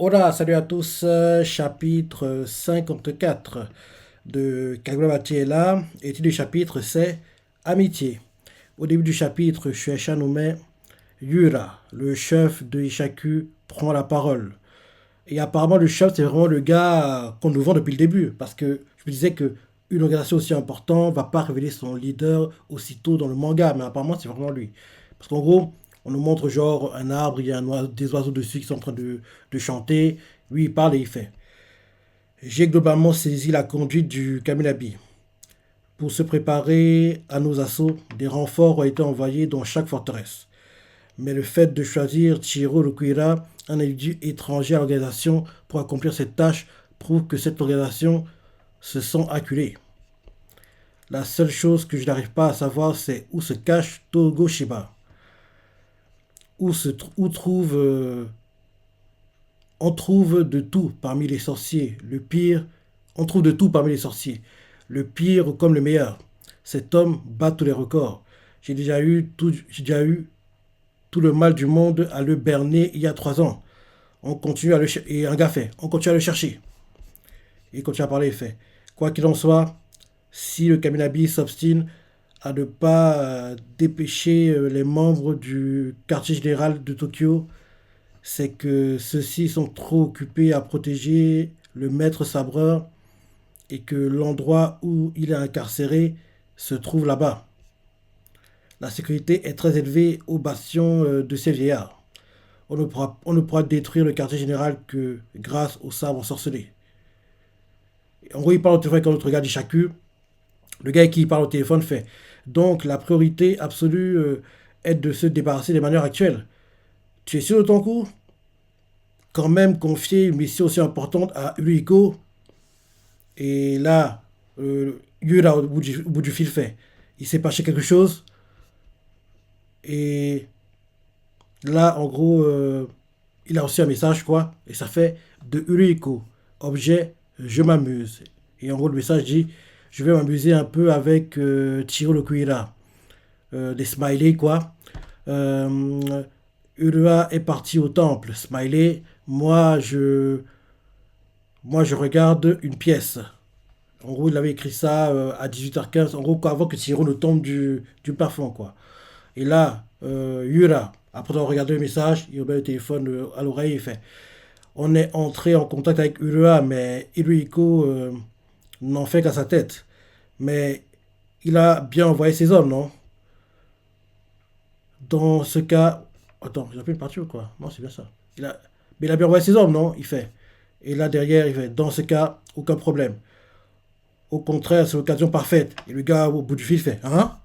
Hola, salut à tous, chapitre 54 de Kagura Batiela. Et le titre du chapitre, c'est Amitié. Au début du chapitre, Shueisha nous met Yura, le chef de Ishaku, prend la parole. Et apparemment, le chef, c'est vraiment le gars qu'on nous vend depuis le début. Parce que je me disais que une organisation aussi importante va pas révéler son leader aussitôt dans le manga. Mais apparemment, c'est vraiment lui. Parce qu'en gros, on nous montre genre un arbre, il y a des oiseaux dessus qui sont en train de chanter. Lui, il parle et il fait. J'ai globalement saisi la conduite du Kamilabi. Pour se préparer à nos assauts, des renforts ont été envoyés dans chaque forteresse. Mais le fait de choisir Chihiro Lukuira, un individu étranger à l'organisation, pour accomplir cette tâche, prouve que cette organisation se sent acculée. La seule chose que je n'arrive pas à savoir, c'est où se cache Togo Shiba. Où trouve, on trouve de tout parmi les sorciers. Le pire, on trouve de tout parmi les sorciers. Le pire comme le meilleur. Cet homme bat tous les records. J'ai déjà eu tout le mal du monde à le berner il y a 3 ans. On continue à et un gars fait, on continue à le chercher. Il continue à parler, il fait. Quoi qu'il en soit, si le Kaminabi s'obstine à ne pas dépêcher les membres du quartier général de Tokyo, c'est que ceux-ci sont trop occupés à protéger le maître sabreur et que l'endroit où il est incarcéré se trouve là-bas. La sécurité est très élevée au bastion de ces vieillards. On ne pourra détruire le quartier général que grâce au sabre ensorcelé. En gros, il parle au téléphone avec un autre gars d'Ishaku. Le gars qui parle au téléphone fait. Donc, la priorité absolue est de se débarrasser des manières actuelles. Tu es sûr de ton coup? Quand même confier une mission aussi importante à Uriko. Et là, Yura au bout du fil fait. Il s'est passé quelque chose. Et là, en gros, il a reçu un message, quoi. Et ça fait de Uriko. Objet, je m'amuse. Et en gros, le message dit, je vais m'amuser un peu avec Chiro le Kuira. Des smileys, quoi. Euh, Urua est parti au temple. Smiley. Moi, je regarde une pièce. En gros, il avait écrit ça à 18h15. En gros, quoi, avant que Chiro ne tombe du plafond, quoi. Et là, Yura, après avoir regardé le message, il remet le téléphone à l'oreille et fait. On est entré en contact avec Urua, mais Hiruhiko n'en fait qu'à sa tête. Mais il a bien envoyé ses hommes, non? Dans ce cas. Attends, j'ai appelé une partie ou quoi? Non, c'est bien ça. Mais il a bien envoyé ses hommes, non? Il fait. Et là, derrière, il fait. Dans ce cas, aucun problème. Au contraire, c'est l'occasion parfaite. Et le gars, au bout du fil, fait. Hein?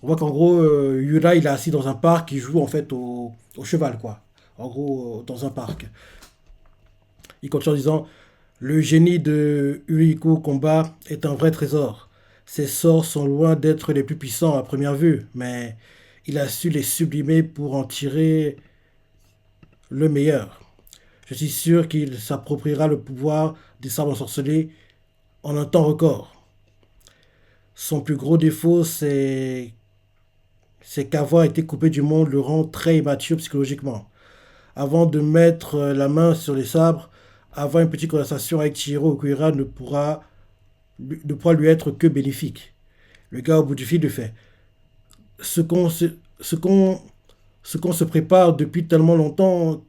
On voit qu'en gros, Yura, il est assis dans un parc, il joue en fait au cheval, quoi. En gros, dans un parc. Il continue en disant, le génie de Uriko au combat est un vrai trésor. Ses sorts sont loin d'être les plus puissants à première vue, mais il a su les sublimer pour en tirer le meilleur. Je suis sûr qu'il s'appropriera le pouvoir des sabres ensorcelés en un temps record. Son plus gros défaut, c'est qu'avoir été coupé du monde le rend très immature psychologiquement. Avant de mettre la main sur les sabres, avoir une petite conversation avec Chihiro Okuira ne pourra lui être que bénéfique. Le gars au bout du fil lui fait. Ce qu'on se, ce qu'on, ce qu'on se prépare depuis tellement longtemps,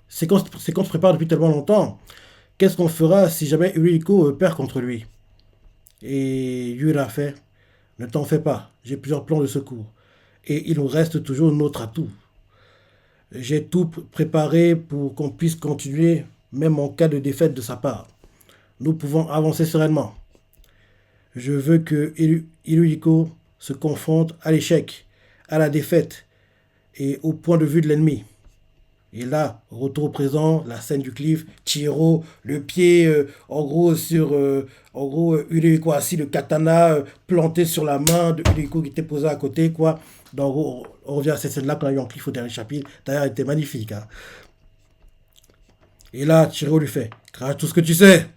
c'est qu'on se prépare depuis tellement longtemps. Qu'est-ce qu'on fera si jamais Uriko perd contre lui? Et Yura fait. Ne t'en fais pas, j'ai plusieurs plans de secours. Et il nous reste toujours notre atout. J'ai tout préparé pour qu'on puisse continuer, même en cas de défaite de sa part. Nous pouvons avancer sereinement. Je veux que Hiruhiko se confronte à l'échec, à la défaite et au point de vue de l'ennemi. Et là, retour au présent, la scène du cliff, Chihiro, le pied en gros sur Hiruhiko assis, le katana planté sur la main de Hiruhiko qui était posé à côté, quoi. Donc, en gros, on revient à cette scène-là qu'on a eu en cliff au dernier chapitre. D'ailleurs, elle était magnifique, hein. Et là, Chihiro lui fait, crache tout ce que tu sais.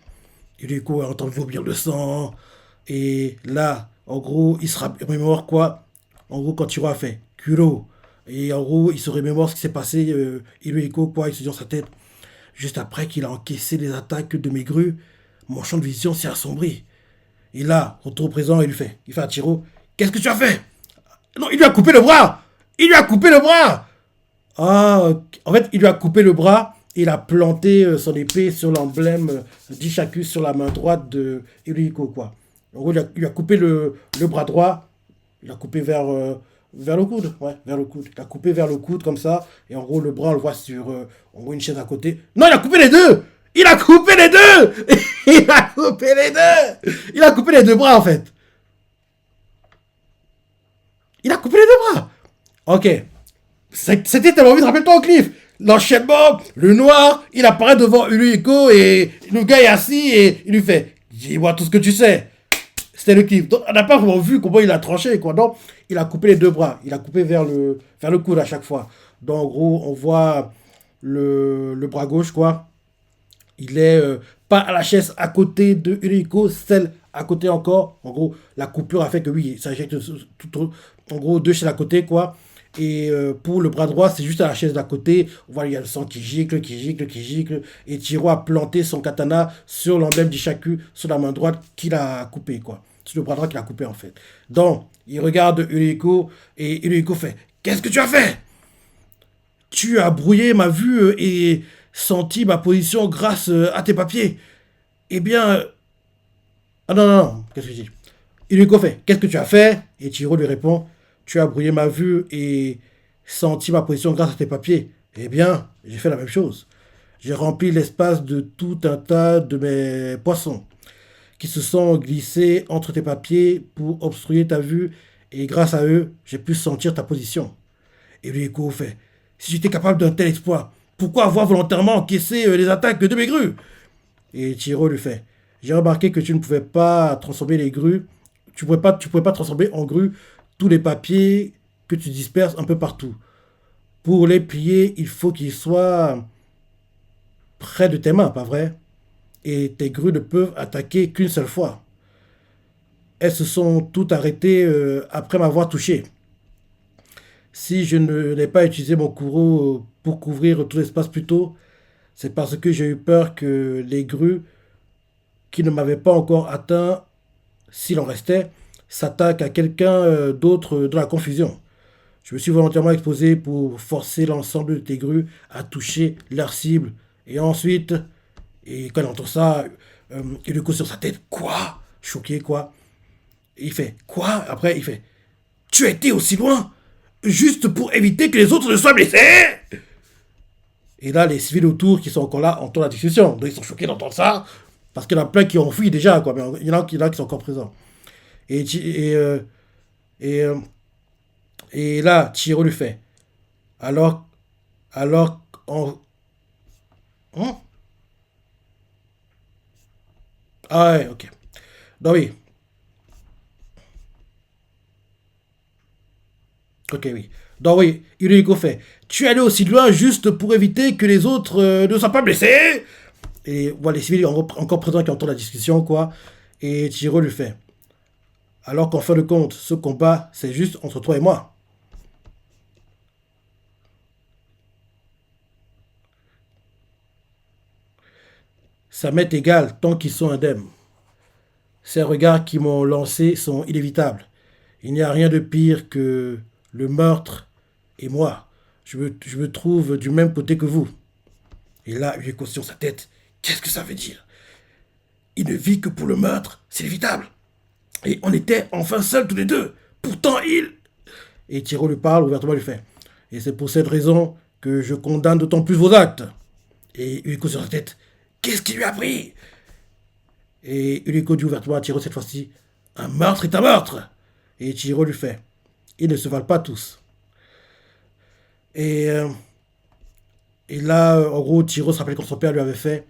Hiruhiko entend vomir le sang. Et là, en gros, il se remémore quoi? En gros, quand Chihiro a fait Kuro. Et en gros, il se remémore ce qui s'est passé. Hiruhiko, quoi, il se dit dans sa tête. Juste après qu'il a encaissé les attaques de mes grues, mon champ de vision s'est assombri. Et là, retour au présent, il fait à Tiro, qu'est-ce que tu as fait? Non, il lui a coupé le bras. Il lui a coupé le bras. Ah, en fait, il lui a coupé le bras et il a planté son épée sur l'emblème d'Ishaku sur la main droite de Hirohiko, quoi. En gros, il a coupé le bras droit, il a coupé vers le coude, ouais, vers le coude. Il a coupé vers le coude comme ça, et en gros, le bras, on le voit sur en gros, une chaise à côté. Non, il a coupé les deux. Il a coupé les deux. Il a coupé les deux. Il a coupé les deux bras, en fait. Il a coupé les deux bras. Ok. C'était tellement vite, rappelle-toi au cliff. L'enchaînement, le noir, il apparaît devant Uluiko et le gars est assis et il lui fait dis-moi tout ce que tu sais. C'était le cliff. Donc, on n'a pas vraiment vu comment il a tranché, quoi. Donc, il a coupé les deux bras. Il a coupé vers le coude à chaque fois. Donc, en gros, on voit le bras gauche, quoi. Il est pas à la chaise à côté de Uluiko, celle à côté encore. En gros, la coupure a fait que oui, ça éjecte tout, en gros deux chaises à côté, quoi. Et pour le bras droit, c'est juste à la chaise d'à côté. On voit, il y a le sang qui gicle, qui gicle, qui gicle. Et Tiro a planté son katana sur l'emblème d'Ishaku, sur la main droite qu'il a coupé, quoi. Sur le bras droit qu'il a coupé, en fait. Donc, il regarde Uluiko et Uluiko fait qu'est-ce que tu as fait? Tu as brouillé ma vue et senti ma position grâce à tes papiers. Eh bien. Ah non, non, non, qu'est-ce que je dis? Uluiko fait qu'est-ce que tu as fait? Et Tiro lui répond tu as brouillé ma vue et senti ma position grâce à tes papiers. Eh bien, j'ai fait la même chose. J'ai rempli l'espace de tout un tas de mes poissons qui se sont glissés entre tes papiers pour obstruer ta vue et grâce à eux, j'ai pu sentir ta position. Et Uluiko fait si j'étais capable d'un tel exploit, pourquoi avoir volontairement encaissé les attaques de mes grues? Et Tiro lui fait j'ai remarqué que tu ne pouvais pas transformer les grues, tu pouvais pas transformer en grues tous les papiers que tu disperses un peu partout. Pour les plier, il faut qu'ils soient près de tes mains, pas vrai? Et tes grues ne peuvent attaquer qu'une seule fois. Elles se sont toutes arrêtées après m'avoir touché. Si je n'ai pas utilisé mon courroux pour couvrir tout l'espace plus tôt, c'est parce que j'ai eu peur que les grues qui ne m'avaient pas encore atteint, s'il en restait, s'attaquent à quelqu'un d'autre dans la confusion. Je me suis volontairement exposé pour forcer l'ensemble de tes grues à toucher leur cible. Et ensuite, et quand il entend ça, il lui cause sur sa tête. Quoi? Choqué, quoi. Et il fait quoi? Après, il fait tu as été aussi loin juste pour éviter que les autres ne soient blessés? Et là, les civils autour qui sont encore là entendent la discussion. Donc ils sont choqués d'entendre ça. Parce qu'il y en a plein qui ont fui déjà, quoi. Mais il y en a qui sont encore présents. Et, et, euh, et là, Chiro lui fait. Alors, alors, on... Hein. Ah ouais, ok. Donc oui, ok, oui. Donc oui, Hirohiko fait. Tu es allé aussi loin juste pour éviter que les autres ne soient pas blessés? Et voilà, les civils encore présents qui entendent la discussion, quoi. Et Chiro lui fait. Alors qu'en fin de compte, ce combat, c'est juste entre toi et moi. Ça m'est égal tant qu'ils sont indemnes. Ces regards qui m'ont lancé sont inévitables. Il n'y a rien de pire que le meurtre et moi. Je me trouve du même côté que vous. Et là, il est sur sa tête. Qu'est-ce que ça veut dire? Il ne vit que pour le meurtre, c'est inévitable. Et on était enfin seuls tous les deux. Pourtant, il... Et Tiro lui parle, ouvertement lui fait. Et c'est pour cette raison que je condamne d'autant plus vos actes. Et Uliko sur sa tête. Qu'est-ce qui lui a pris? Et Uliko dit ouvertement à Tiro cette fois-ci. Un meurtre est un meurtre. Et Tiro lui fait. Ils ne se valent pas tous. Et, euh, et là, en gros, Tiro se rappelle quand son père lui avait fait.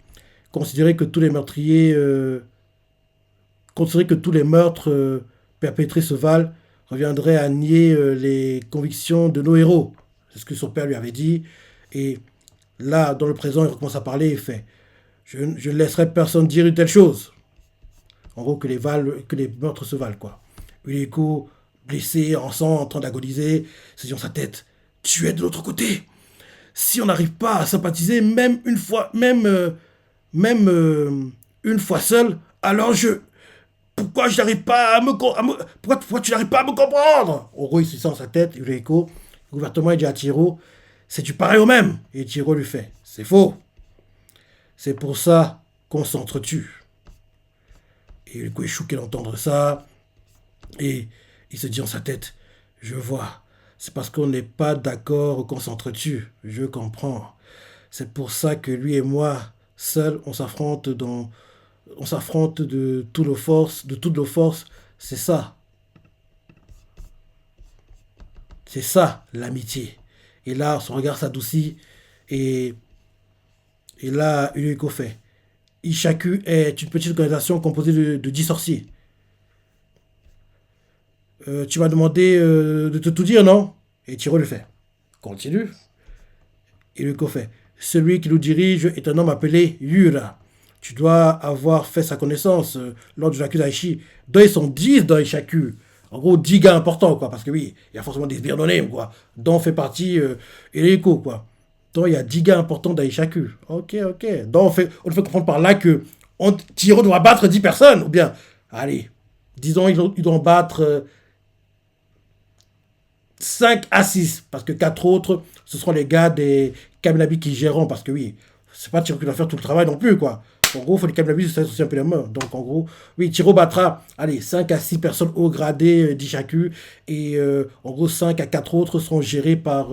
Considérer que tous les meurtriers considérer que tous les meurtres perpétrés se valent reviendrait à nier les convictions de nos héros. C'est ce que son père lui avait dit. Et là, dans le présent, il recommence à parler et fait je ne laisserai personne dire une telle chose. En gros, que les meurtres se valent, quoi. Uliko, blessé, en sang, en train d'agoniser, se dit dans sa tête tu es de l'autre côté. Si on n'arrive pas à sympathiser, même une fois, même une fois seul, alors pourquoi je n'arrive pas pourquoi tu n'arrives pas à me comprendre? En gros, il se sent dans sa tête, il écho, ouvertement, il dit à Tiro, c'est du pareil au même. Et Tiro lui fait, c'est faux. C'est pour ça qu'on s'entretue. Et Uriko est choqué d'entendre ça. Et il se dit en sa tête, je vois, c'est parce qu'on n'est pas d'accord qu'on s'entretue. Je comprends. C'est pour ça que lui et moi, seuls, on s'affronte de toutes nos forces. C'est ça. C'est ça, l'amitié. Et là, son regard s'adoucit. Et, et là, Uriko fait. Ishaku est une petite organisation composée de 10 sorciers. Tu m'as demandé de te tout dire, non? Et Tiro le fait. Continue. Et Uriko fait. Celui qui nous dirige est un homme appelé Yura. Tu dois avoir fait sa connaissance lors du Jaku Daishi. Donc ils sont 10 dans Ishaku. En gros, 10 gars importants, quoi. Parce que oui, il y a forcément des sbires quoi. Dont fait partie Eriko, quoi. Donc il y a 10 gars importants dans Ishaku. Ok, ok. Donc on fait comprendre par là que Tiro doit battre 10 personnes. Ou bien, allez, disons, ils doivent battre 5 à 6, parce que 4 autres, ce seront les gars des Kaminabi qui géreront, parce que oui, c'est pas Tiro qui doit faire tout le travail non plus, quoi. En gros, il faut les Kaminabi se aussi un peu les mains. Donc, en gros, oui, Tiro battra, allez, 5 à 6 personnes haut gradées d'Ishaku, et en gros, 5 à 4 autres seront gérés par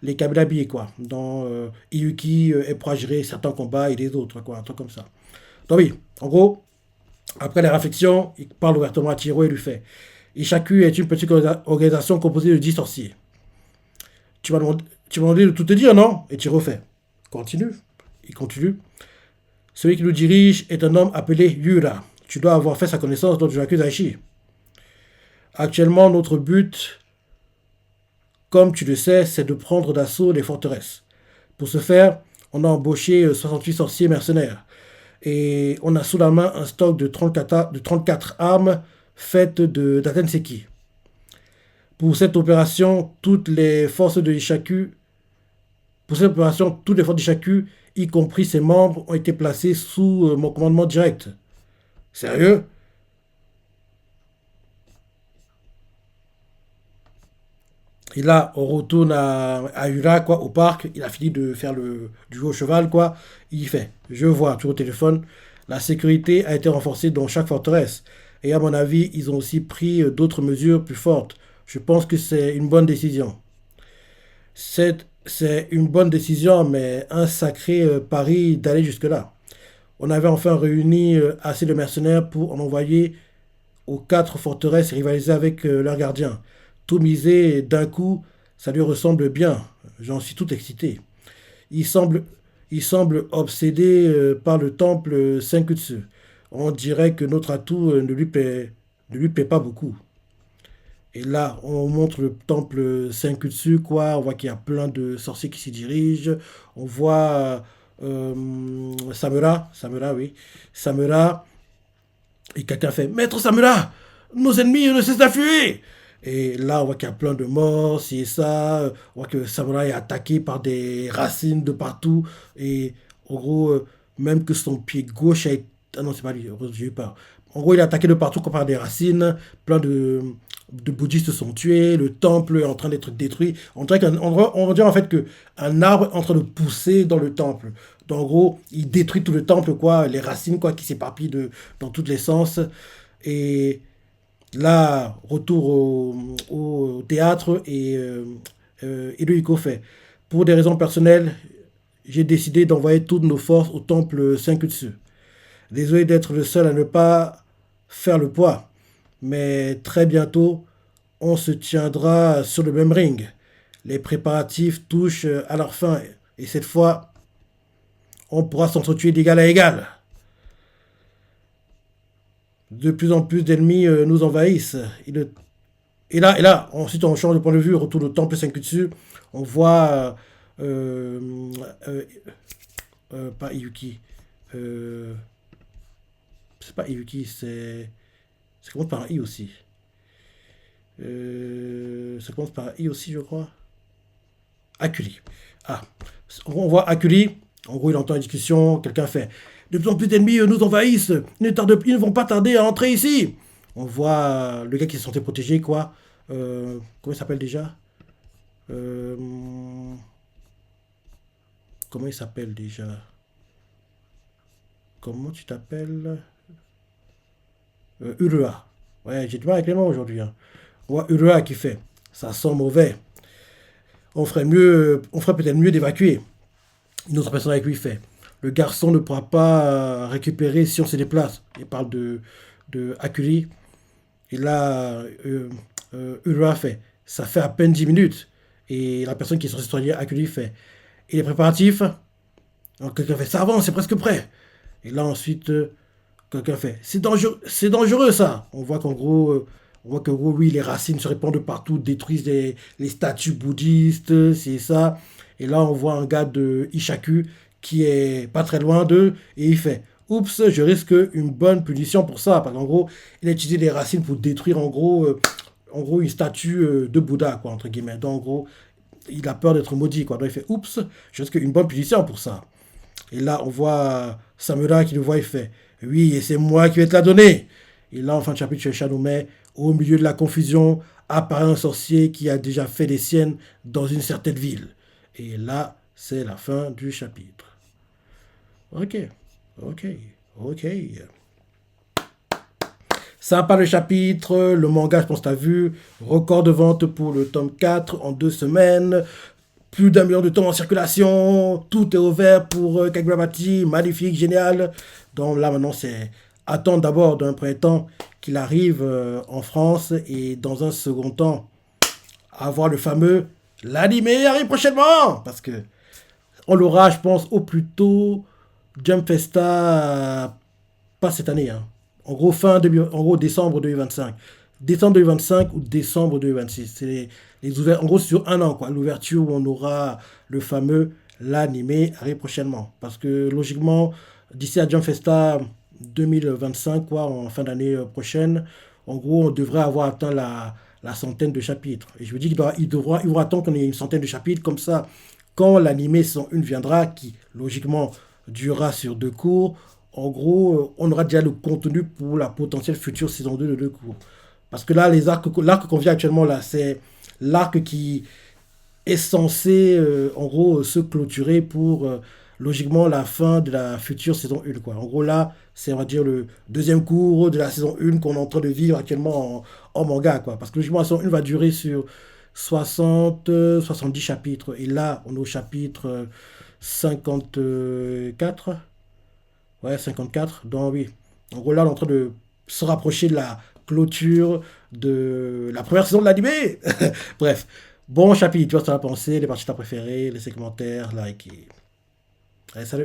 les Kaminabi, quoi. Dans Iyuki, elle pourra gérer certains combats et les autres, quoi, un truc comme ça. Donc, oui, en gros, après la réflexion, il parle ouvertement à Tiro et lui fait Ishaku est une petite organisation composée de 10 sorciers. Tu m'as demandé de tout te dire, non? Et Tiro fait continue. Il continue. Celui qui nous dirige est un homme appelé Yura. Tu dois avoir fait sa connaissance lors du Jaku Daishi. Actuellement, notre but, comme tu le sais, c'est de prendre d'assaut les forteresses. Pour ce faire, on a embauché 68 sorciers mercenaires. Et on a sous la main un stock de 34 armes faites d'Atenseki. Pour cette opération, toutes les forces d'Ishaku, y compris ses membres, ont été placées sous mon commandement direct. Sérieux? Et là, on retourne à Ura, quoi, au parc. Il a fini de faire du jeu au cheval, quoi. Il fait, je vois, toujours au téléphone, la sécurité a été renforcée dans chaque forteresse. Et à mon avis, ils ont aussi pris d'autres mesures plus fortes. Je pense que c'est une bonne décision. C'est une bonne décision, mais un sacré pari d'aller jusque-là. On avait enfin réuni assez de mercenaires pour en envoyer aux 4 forteresses et rivaliser avec leurs gardiens. Tout miser d'un coup, ça lui ressemble bien. J'en suis tout excité. Il semble, il semble obsédé par le temple Senkutsu. On dirait que notre atout ne lui plaît pas beaucoup. Et là, on montre le temple Senkutsu, quoi. On voit qu'il y a plein de sorciers qui s'y dirigent. On voit Samura, oui. Samura, et quelqu'un fait Maître Samura, nos ennemis ne cessent d'affluer. Et là, on voit qu'il y a plein de morts, c'est ça. On voit que Samura est attaqué par des racines de partout. Et en gros, même que son pied gauche a été. Ah non, c'est pas lui, j'ai eu peur. En gros, il est attaqué de partout comme par des racines. Plein de bouddhistes sont tués. Le temple est en train d'être détruit. On dirait en fait qu'un arbre est en train de pousser dans le temple. Donc, en gros, il détruit tout le temple, quoi. Les racines, quoi, qui s'éparpillent dans tous les sens. Et là, retour au théâtre et Elohiko fait. Pour des raisons personnelles, j'ai décidé d'envoyer toutes nos forces au temple Senkutsu. Désolé d'être le seul à ne pas faire le poids, mais très bientôt, on se tiendra sur le même ring. Les préparatifs touchent à leur fin, et cette fois, on pourra s'entretuer d'égal à égal. De plus en plus d'ennemis nous envahissent. Et là, ensuite on change de point de vue, on retourne au temple Senkutsu, on voit, euh, euh, pas Iyuki, euh, c'est pas Iyuki, ça commence par un I aussi. Ça commence par un I aussi, je crois. Akuli. Ah, on voit Akuli. En gros, il entend une discussion. Quelqu'un fait de plus en plus d'ennemis nous envahissent. Ils ne vont pas tarder à entrer ici. On voit le gars qui se sentait protégé, quoi. Comment il s'appelle déjà? Euh, Comment il s'appelle déjà? Comment tu t'appelles? Urua. Ouais, j'ai du mal avec les noms aujourd'hui, hein. On voit Urua qui fait. Ça sent mauvais. On ferait peut-être mieux d'évacuer. Une autre personne avec lui fait. Le garçon ne pourra pas récupérer si on se déplace. Il parle de Akuri. Et là, Urua fait. Ça fait à peine 10 minutes. Et la personne qui est censée soigner Akuri fait. Et les préparatifs? Donc quelqu'un fait. Ça avance, c'est presque prêt. Et là, ensuite, quelqu'un fait. C'est dangereux ça. On voit qu'en gros, oui, les racines se répandent de partout, détruisent les statues bouddhistes, c'est ça. Et là, on voit un gars de Ishaku qui est pas très loin d'eux et il fait. Oups, je risque une bonne punition pour ça. Parce qu'en gros, il a utilisé des racines pour détruire en gros une statue de Bouddha, quoi, entre guillemets. Donc, en gros, il a peur d'être maudit, quoi. Donc, il fait Oups, je risque une bonne punition pour ça. Et là, on voit Samura qui le voit, il fait oui, et c'est moi qui vais te la donner. Et là, en fin de chapitre, chez Chanoumé, au milieu de la confusion, apparaît un sorcier qui a déjà fait des siennes dans une certaine ville. Et là, c'est la fin du chapitre. Ok, ok, ok. Sympa le chapitre, le manga, je pense que tu as vu. Record de vente pour le tome 4 en 2 semaines. Plus d'1 million de tomes en circulation. Tout est ouvert pour Kagurabati. Magnifique, génial. Donc là, maintenant, c'est attendre d'abord d'un premier temps qu'il arrive en France et dans un second temps, avoir le fameux l'animé arrive prochainement. Parce que on l'aura, je pense, au plus tôt Jump Festa, pas cette année, hein. En gros, en gros, décembre 2025. Décembre 2025 ou décembre 2026. C'est en gros, c'est sur un an, quoi. L'ouverture où on aura le fameux l'animé arrive prochainement. Parce que logiquement, d'ici à Jump Festa 2025, quoi, en fin d'année prochaine, en gros, on devrait avoir atteint la centaine de chapitres. Et je vous dis qu'il va attendre qu'on ait une centaine de chapitres. Comme ça, quand l'animé saison 1 viendra, qui logiquement durera sur 2 cours, en gros, on aura déjà le contenu pour la potentielle future saison 2 de 2 cours. Parce que là, l'arc qu'on vit actuellement, là, c'est l'arc qui est censé, en gros, se clôturer pour, logiquement, la fin de la future saison 1, quoi. En gros, là, c'est, on va dire, le deuxième cours de la saison 1 qu'on est en train de vivre actuellement en manga, quoi. Parce que, logiquement, la saison 1 va durer sur 70 chapitres. Et là, on est au chapitre 54. Ouais, 54. Donc, oui. En gros, là, on est en train de se rapprocher de la clôture de la première saison de l'animé. Bref, bon chapitre, tu vois ce que tu as pensé, les parties que tu as préférées, laissez commentaires, like. Allez, salut.